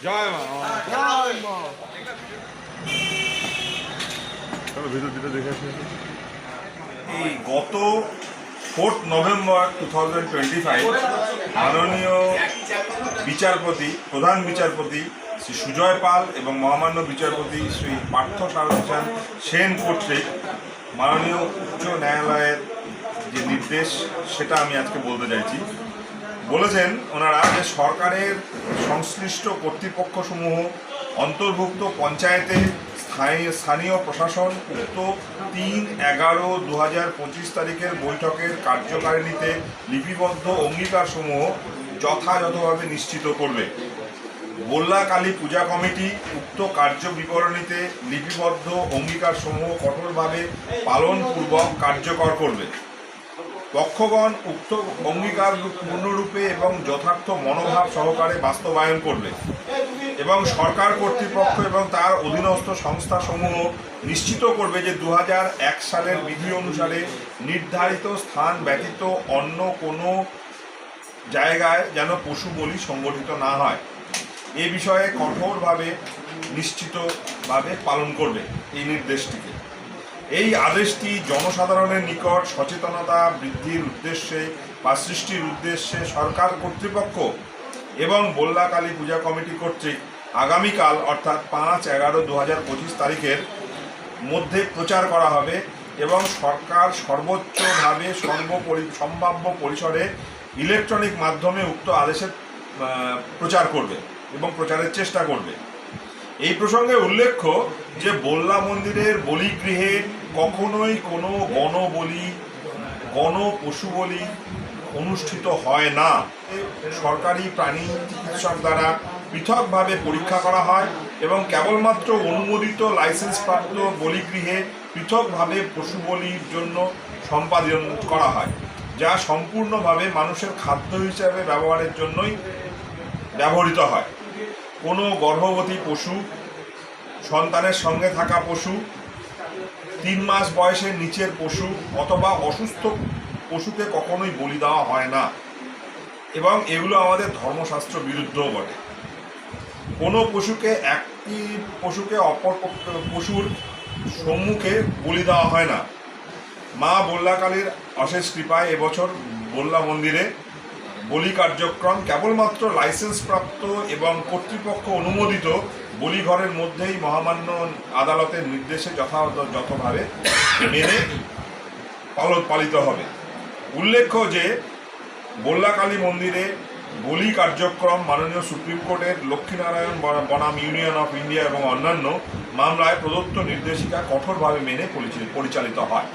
জয় মা। ভিতর দিকে দেখে আসি। এই গত 4 নভেম্বর 2025 মাননীয় বিচারপতি, প্রধান বিচারপতি শ্রী সুজয় পাল এবং মহামান্য বিচারপতি শ্রী পার্থ সারথী সেন কর্তৃক মাননীয় উচ্চ ন্যায়ালয়ের যে নির্দেশ সেটা আমি আজকে বলতে চাইছি। বলেছেন ওনারা যে সরকারের সংশ্লিষ্ট কর্তৃপক্ষসমূহ অন্তর্ভুক্ত পঞ্চায়েতে স্থানীয় প্রশাসন উক্ত 3/11/2025 তারিখের বৈঠকের কার্যকারিণীতে লিপিবদ্ধ অঙ্গীকারসমূহ যথাযথভাবে নিশ্চিত করবে। বল্লাকালী পূজা কমিটি উক্ত কার্য বিবরণীতে লিপিবদ্ধ অঙ্গীকারসমূহ কঠোরভাবে পালনপূর্বক কার্যকর করবে। পক্ষগণ উক্ত অঙ্গীকার পূর্ণরূপে এবং যথার্থ মনোভাব সহকারে বাস্তবায়ন করবে এবং সরকার কর্তৃপক্ষ এবং তার অধীনস্থ সংস্থাসমূহ নিশ্চিত করবে যে 2001 সালের বিধি অনুসারে নির্ধারিত স্থান ব্যতীত অন্য কোনো জায়গায় যেন পশু বলি সংগঠিত না হয়, এ বিষয়ে কঠোরভাবে নিশ্চিতভাবে পালন করবে এই নির্দেশটিকে। এই আদেশটি জনসাধারণের নিকট সচেতনতা বৃদ্ধির উদ্দেশ্যে বা সৃষ্টির উদ্দেশ্যে সরকার কর্তৃপক্ষ এবং বল্লাকালী পূজা কমিটি কর্তৃক আগামীকাল অর্থাৎ 5/11/2025 তারিখের মধ্যে প্রচার করা হবে এবং সরকার সর্বোচ্চভাবে সম্ভাব্য পরিসরে ইলেকট্রনিক মাধ্যমে উক্ত আদেশের প্রচার করবে এবং প্রচারের চেষ্টা করবে। এই প্রসঙ্গে উল্লেখ্য যে বল্লা মন্দিরের বলিগৃহে কখনোই কোনো গণ পশু বলি অনুষ্ঠিত হয় না। সরকারি প্রাণী চিকিৎসক দ্বারা পৃথকভাবে পরীক্ষা করা হয় এবং কেবলমাত্র অনুমোদিত লাইসেন্সপ্রাপ্ত বলিগৃহে পৃথকভাবে পশু বলির জন্য সম্পাদন করা হয়, যা সম্পূর্ণভাবে মানুষের খাদ্য হিসাবে ব্যবহারের জন্যই ব্যবহৃত হয়। কোনো গর্ভবতী পশু, সন্তানের সঙ্গে থাকা পশু, 3 মাস বয়সের নিচের পশু অথবা অসুস্থ পশুকে কখনোই বলি দেওয়া হয় না এবং এগুলো আমাদের ধর্মশাস্ত্র বিরুদ্ধও বটে। কোনো পশুকে একটি পশুকে অপর পশুর সম্মুখে বলি দেওয়া হয় না। মা বল্লাকালীর অশেষ কৃপায় এবছর বল্লা মন্দিরে বলি কার্যক্রম কেবলমাত্র লাইসেন্সপ্রাপ্ত এবং কর্তৃপক্ষ অনুমোদিত বলিঘরের মধ্যেই মহামান্য আদালতের নির্দেশে যথাযথভাবে মেনে পালিত হবে। উল্লেখ্য যে বল্লাকালী মন্দিরে বলি কার্যক্রম মাননীয় সুপ্রিম কোর্টের লক্ষ্মীনারায়ণ বনাম ইউনিয়ন অফ ইন্ডিয়া এবং অন্যান্য মামলায় প্রদত্ত নির্দেশিকা কঠোরভাবে মেনে পরিচালিত হয়।